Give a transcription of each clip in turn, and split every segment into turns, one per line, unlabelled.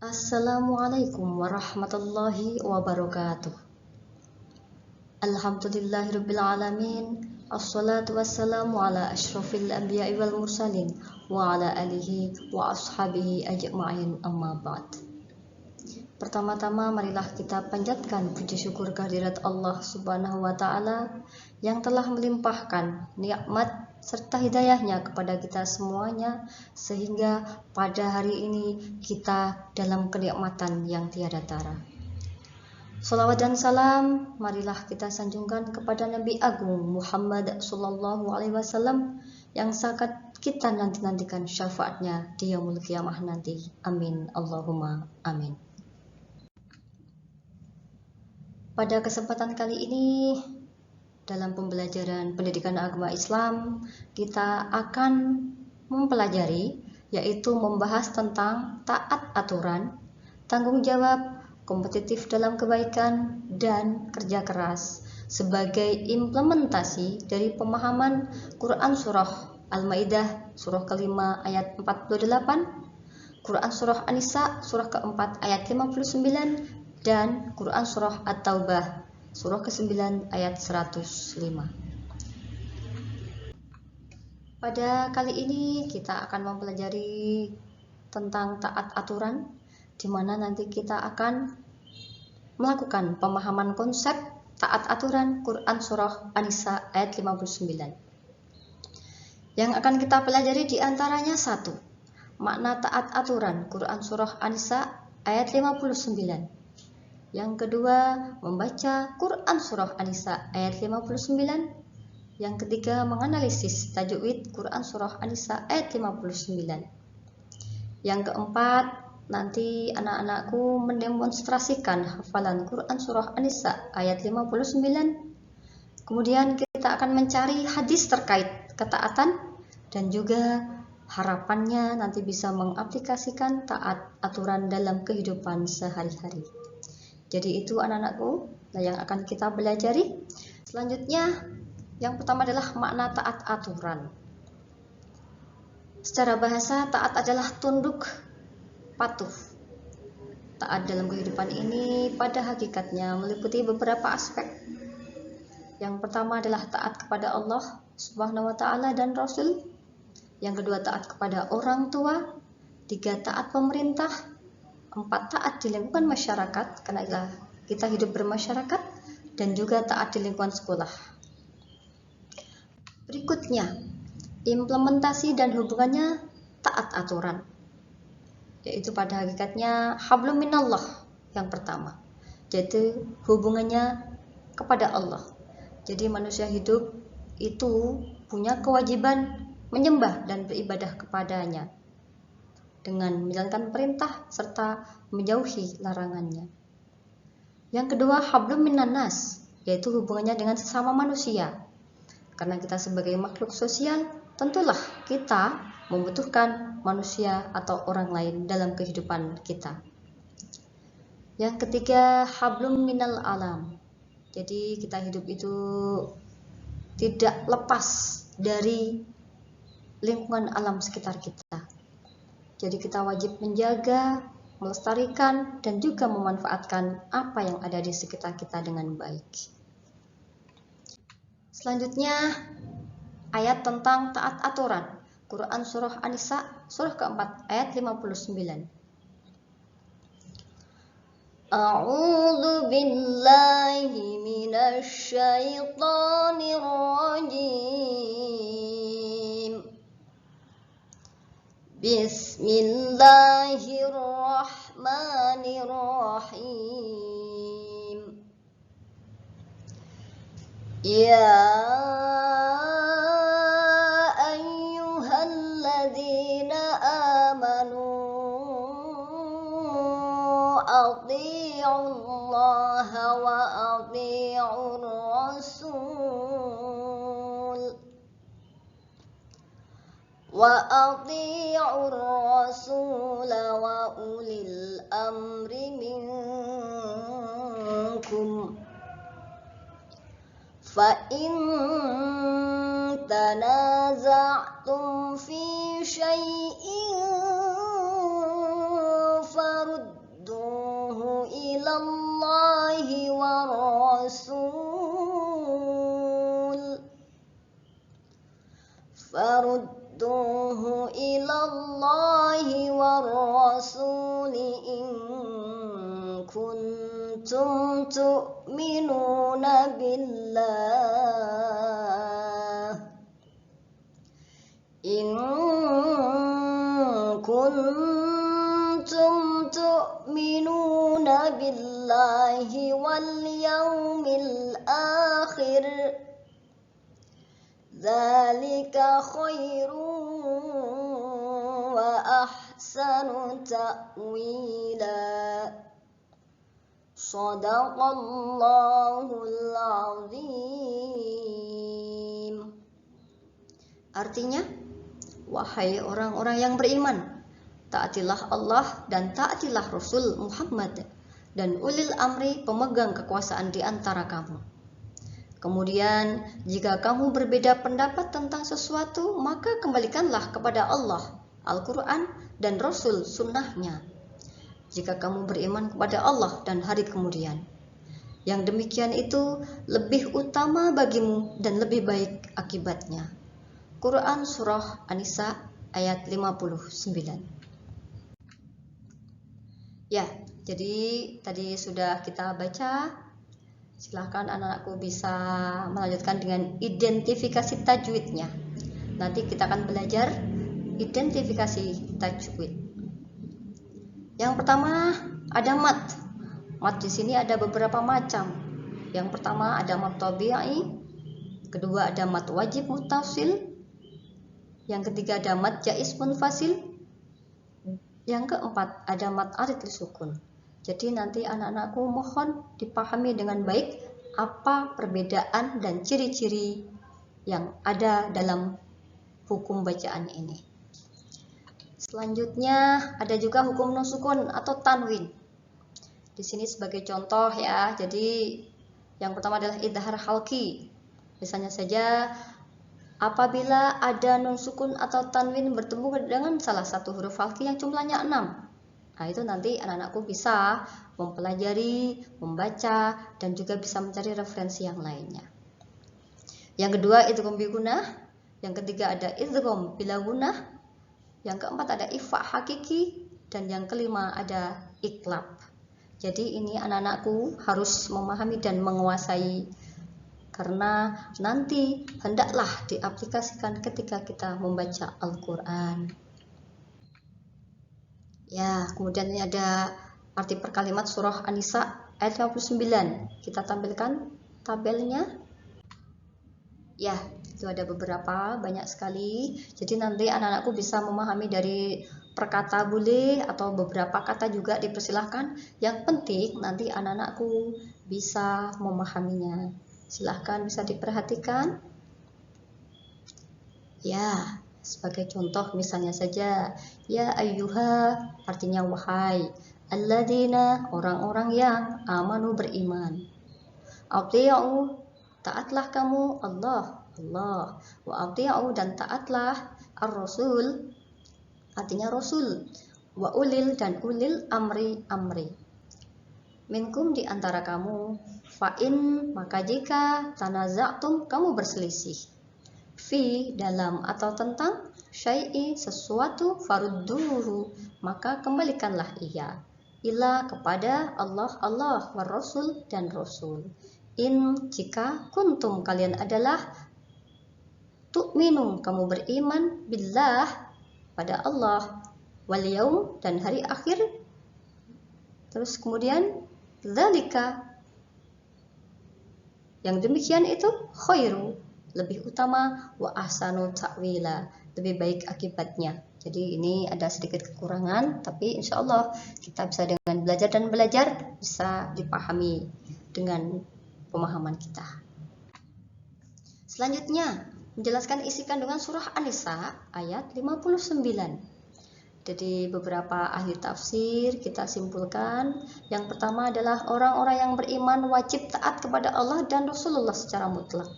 Assalamualaikum warahmatullahi wabarakatuh. Alhamdulillahirabbil alamin. Assalatu wassalamu ala asyrafil anbiya'i wal mursalin wa ala alihi wa ashabihi ajma'in, amma ba'd. Pertama-tama marilah kita panjatkan puji syukur kehadirat Allah Subhanahu wa taala yang telah melimpahkan nikmat serta hidayahnya kepada kita semuanya, sehingga pada hari ini kita dalam kenikmatan yang tiada tara. Salawat dan salam marilah kita sanjungkan kepada Nabi Agung Muhammad Sallallahu Alaihi Wasallam yang sangat kita nanti-nantikan syafaatnya di yaumul qiyamah nanti. Amin Allahumma amin. Pada kesempatan kali ini, dalam pembelajaran pendidikan agama Islam, kita akan mempelajari, yaitu membahas tentang taat aturan, tanggung jawab, kompetitif dalam kebaikan, dan kerja keras sebagai implementasi dari pemahaman Quran Surah Al-Maidah surah ke-5 ayat 48, Quran Surah An-Nisa surah ke-4 ayat 59, dan Quran Surah At-Taubah surah ke-9 ayat 105. Pada kali ini kita akan mempelajari tentang taat aturan, di mana nanti kita akan melakukan pemahaman konsep taat aturan Quran Surah An-Nisa ayat 59. Yang akan kita pelajari diantaranya 1. Makna taat aturan Quran Surah An-Nisa ayat 59. Yang kedua, membaca Quran Surah An-Nisa ayat 59. Yang ketiga, menganalisis tajwid Quran Surah An-Nisa ayat 59. Yang keempat, nanti anak-anakku mendemonstrasikan hafalan Quran Surah An-Nisa ayat 59. Kemudian kita akan mencari hadis terkait ketaatan dan juga harapannya nanti bisa mengaplikasikan taat aturan dalam kehidupan sehari-hari. Jadi itu anak-anakku yang akan kita pelajari. Selanjutnya, yang pertama adalah makna taat aturan. Secara bahasa, taat adalah tunduk, patuh. Taat dalam kehidupan ini pada hakikatnya meliputi beberapa aspek. Yang pertama adalah taat kepada Allah Subhanahu wa taala dan Rasul. Yang kedua, taat kepada orang tua. 3, taat pemerintah. 4, taat di lingkungan masyarakat, karena kita hidup bermasyarakat, dan juga taat di lingkungan sekolah. Berikutnya, implementasi dan hubungannya taat aturan, yaitu pada hakikatnya hablum minallah yang pertama, yaitu hubungannya kepada Allah. Jadi manusia hidup itu punya kewajiban menyembah dan beribadah kepadanya dengan menjalankan perintah serta menjauhi larangannya. Yang kedua, hablum minannas, yaitu hubungannya dengan sesama manusia. Karena kita sebagai makhluk sosial, tentulah kita membutuhkan manusia atau orang lain dalam kehidupan kita. Yang ketiga, hablum minal alam. Jadi kita hidup itu tidak lepas dari lingkungan alam sekitar kita. Jadi kita wajib menjaga, melestarikan, dan juga memanfaatkan apa yang ada di sekitar kita dengan baik. Selanjutnya, ayat tentang taat aturan. Quran Surah An-Nisa, surah ke-4, ayat 59. A'udzu billahi minasy syaithanir rajim. Bismillahirrahmanirrahim. Ya ayyuhalladzina amanu athi'ullaha wa athi'ur rasul wa athi'ur rasul wa ulil amri minkum fa in tanaza'tum fi syai'in farudduhu ilallahi wa rasul farudduhu ilallahi wa rasul in kuntum tu'minuna billah in kuntum tu'minuna billahi wal yawmil akhir dzalika khairun wa ahsanu ta'wila. Shadaqallahul azim. Artinya, wahai orang-orang yang beriman, taatilah Allah dan taatilah Rasul Muhammad dan ulil amri pemegang kekuasaan di antara kamu. Kemudian, jika kamu berbeda pendapat tentang sesuatu, maka kembalikanlah kepada Allah, Al-Quran, dan Rasul sunnahnya. Jika kamu beriman kepada Allah dan hari kemudian, yang demikian itu lebih utama bagimu dan lebih baik akibatnya. Quran Surah An-Nisa ayat 59. Ya, jadi tadi sudah kita baca. Silahkan anak-anakku bisa melanjutkan dengan identifikasi tajwidnya. Nanti kita akan belajar identifikasi tajwid. Yang pertama ada mat. Mat di sini ada beberapa macam. Yang pertama ada mat tabi'i, kedua ada mat wajib muttasil, yang ketiga ada mat jaiz munfasil, yang keempat ada mat arid lisukun. Jadi nanti anak-anakku mohon dipahami dengan baik apa perbedaan dan ciri-ciri yang ada dalam hukum bacaan ini. Selanjutnya ada juga hukum nun sukun atau tanwin. Di sini sebagai contoh ya. Jadi yang pertama adalah idhar halqi. Misalnya saja apabila ada nun sukun atau tanwin bertemu dengan salah satu huruf halqi yang jumlahnya 6. Nah, itu nanti anak-anakku bisa mempelajari, membaca, dan juga bisa mencari referensi yang lainnya. Yang kedua idgham bi gunnah, yang ketiga ada idgham bila gunnah, yang keempat ada ikhfa hakiki, dan yang kelima ada iklab. Jadi ini anak-anakku harus memahami dan menguasai, karena nanti hendaklah diaplikasikan ketika kita membaca Al-Quran. Ya, kemudian ini ada arti per kalimat surah An-Nisa ayat 59. Kita tampilkan tabelnya. Ya, itu ada beberapa, banyak sekali. Jadi nanti anak-anakku bisa memahami dari per kata boleh atau beberapa kata juga dipersilahkan. Yang penting nanti anak-anakku bisa memahaminya. Silahkan bisa diperhatikan. Ya, sebagai contoh misalnya saja, ya ayyuha artinya wahai, alladzina orang-orang yang amanu beriman. Ati'u taatlah kamu Allah, wa ati'u dan taatlah ar-rasul artinya rasul, wa ulil dan ulil amri minkum di antara kamu, fa'in maka jika tanaza'tum kamu berselisih fi dalam atau tentang syai'i sesuatu farudduhu maka kembalikanlah ia ila kepada Allah wa rasul dan rasul. In jika kuntum kalian adalah tu'minun kamu beriman billah pada Allah wal yaum dan hari akhir. Terus kemudian dzalika yang demikian itu khairu lebih utama wa ahsanu ta'wila lebih baik akibatnya. Jadi ini ada sedikit kekurangan, tapi insya Allah kita bisa dengan belajar dan belajar bisa dipahami dengan pemahaman kita. Selanjutnya menjelaskan isi kandungan surah An-Nisa ayat 59. Jadi beberapa ahli tafsir kita simpulkan, yang pertama adalah orang-orang yang beriman wajib taat kepada Allah dan Rasulullah secara mutlak,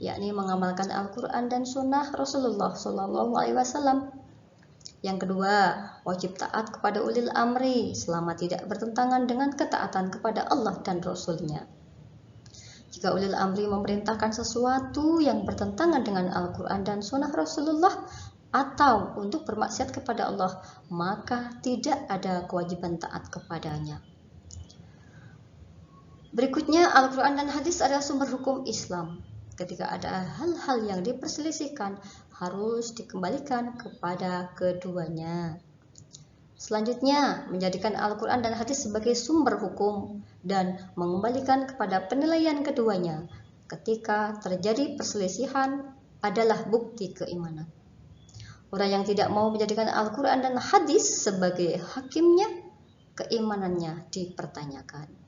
yakni mengamalkan Al-Quran dan Sunnah Rasulullah SAW. Yang kedua, wajib taat kepada ulil amri selama tidak bertentangan dengan ketaatan kepada Allah dan Rasul-Nya. Jika ulil amri memerintahkan sesuatu yang bertentangan dengan Al-Quran dan Sunnah Rasulullah atau untuk bermaksiat kepada Allah, maka tidak ada kewajiban taat kepadanya. Berikutnya, Al-Quran dan hadis adalah sumber hukum Islam. Ketika ada hal-hal yang diperselisihkan, harus dikembalikan kepada keduanya. Selanjutnya, menjadikan Al-Quran dan hadis sebagai sumber hukum dan mengembalikan kepada penilaian keduanya ketika terjadi perselisihan adalah bukti keimanan. Orang yang tidak mau menjadikan Al-Quran dan hadis sebagai hakimnya, keimanannya dipertanyakan.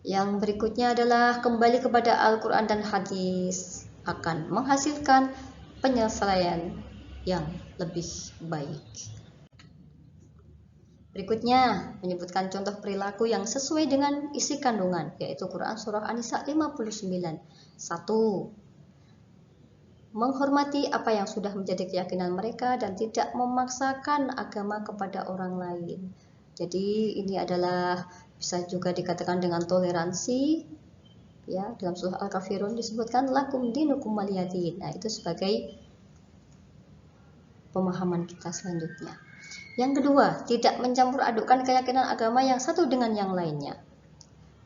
Yang berikutnya adalah kembali kepada Al-Quran dan hadis akan menghasilkan penyelesaian yang lebih baik. Berikutnya menyebutkan contoh perilaku yang sesuai dengan isi kandungan, yaitu Quran Surah An-Nisa 59. 1. Menghormati apa yang sudah menjadi keyakinan mereka dan tidak memaksakan agama kepada orang lain. Jadi ini adalah bisa juga dikatakan dengan toleransi, ya, dalam surah Al-Kafirun disebutkan lakum dinukum waliyadin. Nah, itu sebagai pemahaman kita selanjutnya. Yang kedua, tidak mencampur adukan keyakinan agama yang satu dengan yang lainnya.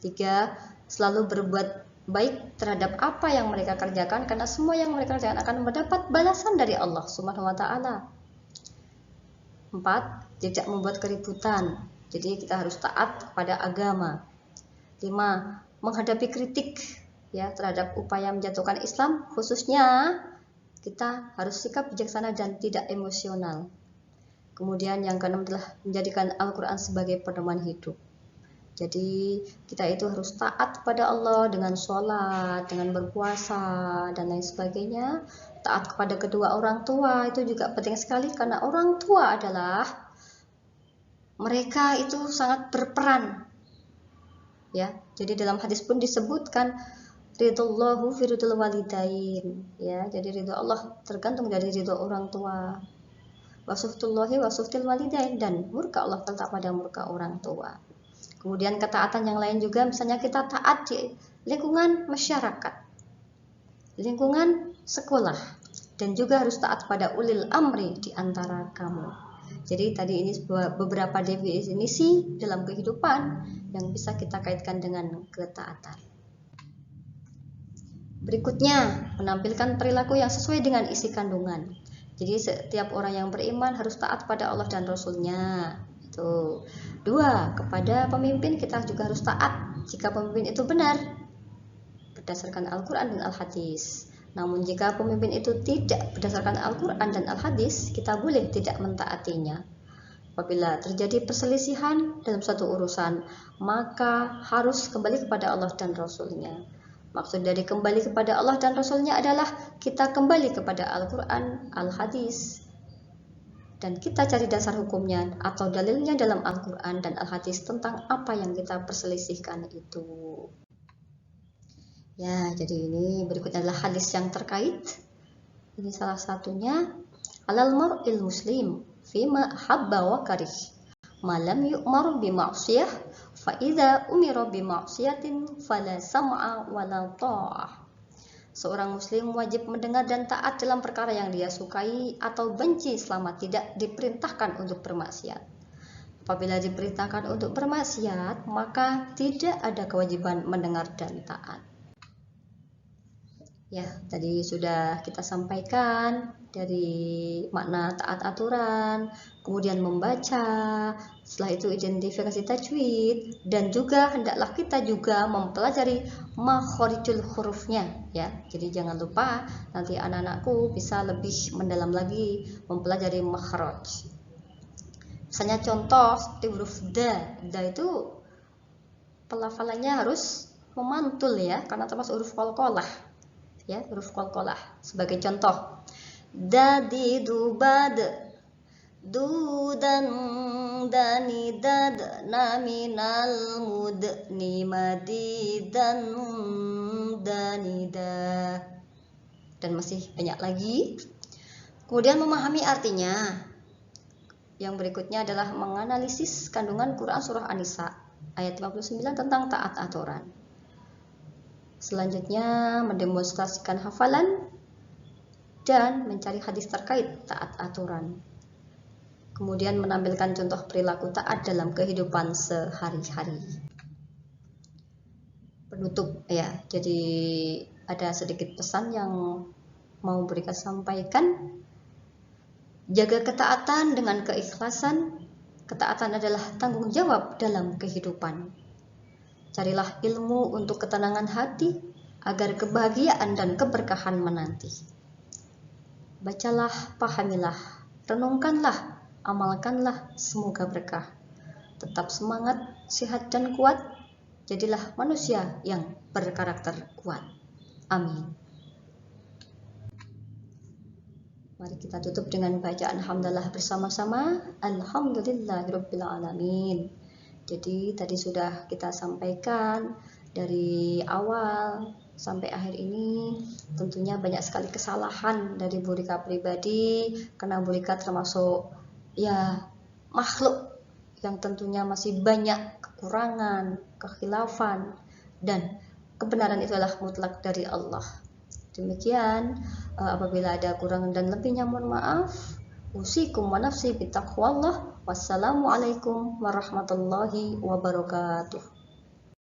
3. Selalu berbuat baik terhadap apa yang mereka kerjakan, karena semua yang mereka kerjakan akan mendapat balasan dari Allah Subhanahu wa taala. 4. Tidak membuat keributan. Jadi kita harus taat kepada agama. 5. Menghadapi kritik, ya, terhadap upaya menjatuhkan Islam, khususnya kita harus sikap bijaksana dan tidak emosional. Kemudian yang keenam adalah menjadikan Al-Quran sebagai pedoman hidup. Jadi kita itu harus taat kepada Allah dengan sholat, dengan berpuasa, dan lain sebagainya. Taat kepada kedua orang tua itu juga penting sekali, karena orang tua adalah mereka itu sangat berperan, ya. Jadi dalam hadis pun disebutkan ridallahu fi ridal walidain, ya. Jadi ridho Allah tergantung dari ridho orang tua. Wasuftullahi wasuftil walidain, dan murka Allah terletak pada murka orang tua. Kemudian ketaatan yang lain juga, misalnya kita taat di lingkungan masyarakat, lingkungan sekolah, dan juga harus taat pada ulil amri di antara kamu. Jadi tadi ini beberapa definisi dalam kehidupan yang bisa kita kaitkan dengan ketaatan. Berikutnya, menampilkan perilaku yang sesuai dengan isi kandungan. Jadi setiap orang yang beriman harus taat pada Allah dan Rasul-Nya. Itu. 2. Kepada pemimpin kita juga harus taat jika pemimpin itu benar berdasarkan Al-Quran dan Al-Hadis. Namun jika pemimpin itu tidak berdasarkan Al-Quran dan Al-Hadis, kita boleh tidak mentaatinya. Apabila terjadi perselisihan dalam suatu urusan, maka harus kembali kepada Allah dan Rasul-Nya. Maksud dari kembali kepada Allah dan Rasul-Nya adalah kita kembali kepada Al-Quran, Al-Hadis, dan kita cari dasar hukumnya atau dalilnya dalam Al-Quran dan Al-Hadis tentang apa yang kita perselisihkan itu. Ya, jadi ini berikutnya adalah hadis yang terkait. Ini salah satunya, alal mar'il muslim fima habba wa karih ma lam yu'mar bi ma'siyah fa idza umira bi ma'siyatin fala sam'a wala ta'ah. Seorang muslim wajib mendengar dan taat dalam perkara yang dia sukai atau benci selama tidak diperintahkan untuk bermaksiat. Apabila diperintahkan untuk bermaksiat, maka tidak ada kewajiban mendengar dan taat. Ya, tadi sudah kita sampaikan dari makna taat aturan, kemudian membaca, setelah itu identifikasi tajwid, dan juga hendaklah kita juga mempelajari makhorijul hurufnya, ya. Jadi jangan lupa nanti anak-anakku bisa lebih mendalam lagi mempelajari makhraj. Misalnya contoh seperti huruf da itu pelafalannya harus memantul, ya, karena termasuk huruf qalqalah. Ya, huruf qalqalah. Sebagai contoh, dadi dubad dudan dani dad naminal mudni madidan danida, dan masih banyak lagi. Kemudian memahami artinya. Yang berikutnya adalah menganalisis kandungan Quran Surah An-Nisa ayat 59 tentang taat aturan. Selanjutnya mendemonstrasikan hafalan dan mencari hadis terkait taat aturan. Kemudian menampilkan contoh perilaku taat dalam kehidupan sehari-hari. Penutup ya, jadi ada sedikit pesan yang mau mereka sampaikan. Jaga ketaatan dengan keikhlasan. Ketaatan adalah tanggung jawab dalam kehidupan. Carilah ilmu untuk ketenangan hati agar kebahagiaan dan keberkahan menanti. Bacalah, pahamilah, renungkanlah, amalkanlah, semoga berkah. Tetap semangat, sehat dan kuat. Jadilah manusia yang berkarakter kuat. Amin. Mari kita tutup dengan bacaan hamdalah bersama-sama. Alhamdulillahirabbil alamin. Jadi tadi sudah kita sampaikan dari awal sampai akhir ini tentunya banyak sekali kesalahan dari Bu Rika pribadi, karena Bu Rika termasuk ya makhluk yang tentunya masih banyak kekurangan, kekhilafan, dan kebenaran itu adalah mutlak dari Allah. Demikian, apabila ada kurangan dan lebihnya mohon maaf. Usikum wa nafsi bittaqwallah. Wassalamualaikum warahmatullahi wabarakatuh.